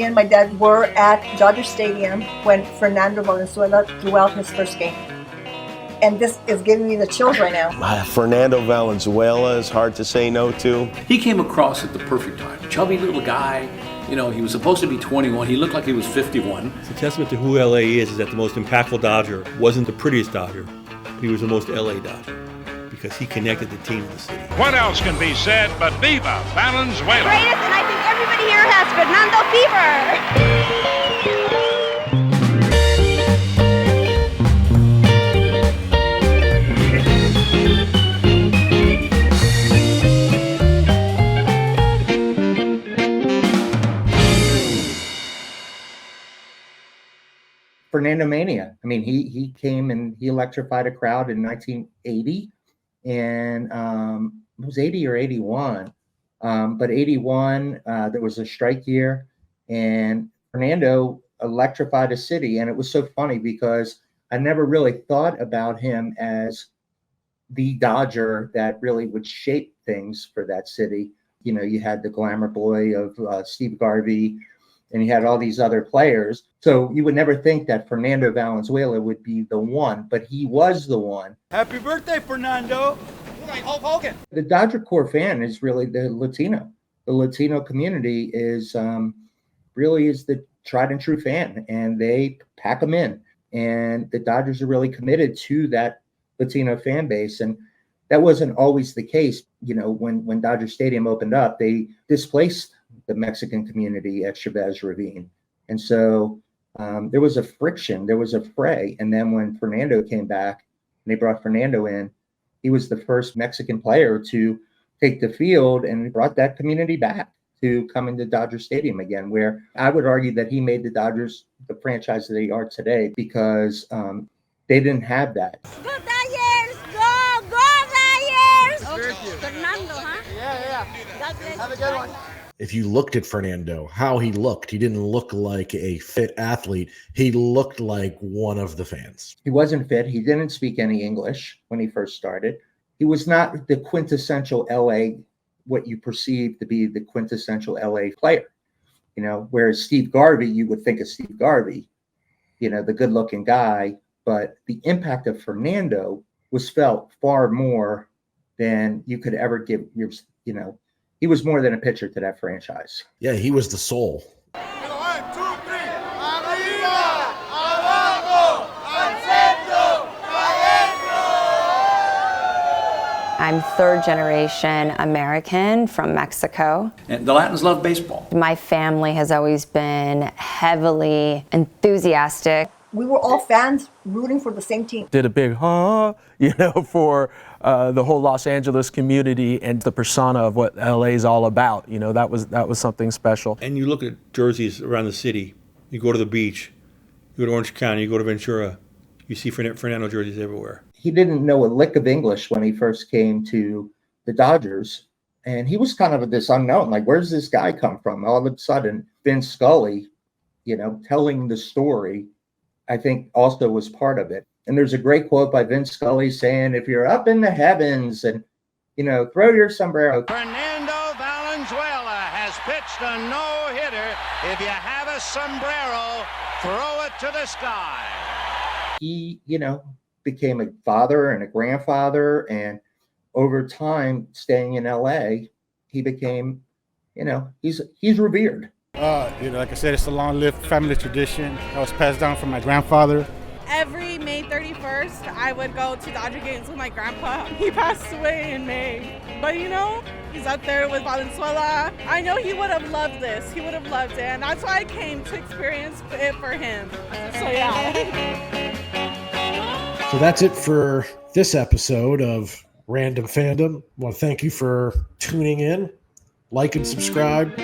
me and my dad were at Dodger Stadium when Fernando Valenzuela threw out his first game. And this is giving me the chills right now. Fernando Valenzuela is hard to say no to. He came across at the perfect time. Chubby little guy. You know, he was supposed to be 21. He looked like he was 51. It's a testament to who LA is that the most impactful Dodger wasn't the prettiest Dodger, but he was the most LA Dodger because he connected the team to the city. What else can be said but Viva Valenzuela? Greatest, and I think everybody here has Fernando fever. Fernandomania. I mean, he came and he electrified a crowd in 1980, and it was 80 or 81. But 81, there was a strike year, and Fernando electrified a city. And it was so funny because I never really thought about him as the Dodger that really would shape things for that city. You know, you had the glamour boy of Steve Garvey, and you had all these other players. So you would never think that Fernando Valenzuela would be the one, but he was the one. Happy birthday, Fernando. You're like Hulk Hogan. The Dodger core fan is really the Latino. The Latino community is really is the tried and true fan, and they pack them in. And the Dodgers are really committed to that Latino fan base. And that wasn't always the case. You know, when Dodger Stadium opened up, they displaced the Mexican community at Chavez Ravine. And so there was a friction, there was a fray. And then when Fernando came back and they brought Fernando in, he was the first Mexican player to take the field and brought that community back to come into Dodger Stadium again, where I would argue that he made the Dodgers the franchise that they are today because they didn't have that. Go Dodgers! Go Dodgers! Thank you. Fernando, huh? Yeah. God bless Have a you. good one. If you looked at Fernando, how he looked, he didn't look like a fit athlete. He looked like one of the fans. He wasn't fit. He didn't speak any English when he first started. He was not the quintessential LA, what you perceive to be the quintessential LA player. You know, whereas Steve Garvey, you would think of Steve Garvey, you know, the good looking guy, but the impact of Fernando was felt far more than you could ever give your, you know, he was more than a pitcher to that franchise. Yeah, he was the soul. 1, 2, 3. Arriba, abajo, al centro, adentro. I'm third generation American from Mexico. And the Latins love baseball. My family has always been heavily enthusiastic. We were all fans rooting for the same team. Did a big for the whole Los Angeles community and the persona of what LA is all about. You know, that was something special. And you look at jerseys around the city. You go to the beach, you go to Orange County, you go to Ventura, you see Fernando jerseys everywhere. He didn't know a lick of English when he first came to the Dodgers. And he was kind of this unknown, like, where's this guy come from? All of a sudden, Vin Scully, you know, telling the story, I think also was part of it. And there's a great quote by Vince Scully saying, if you're up in the heavens and, you know, throw your sombrero. Fernando Valenzuela has pitched a no-hitter. If you have a sombrero, throw it to the sky. He, you know, became a father and a grandfather. And over time, staying in LA, he became, you know, he's revered. You know, like I said, it's a long-lived family tradition that was passed down from my grandfather. Every May 31st, I would go to Dodger games with my grandpa. He passed away in May. But you know, he's up there with Valenzuela. I know he would have loved this. He would have loved it. And that's why I came to experience it for him. So yeah. So that's it for this episode of Random Fandom. I want to thank you for tuning in. Like and subscribe.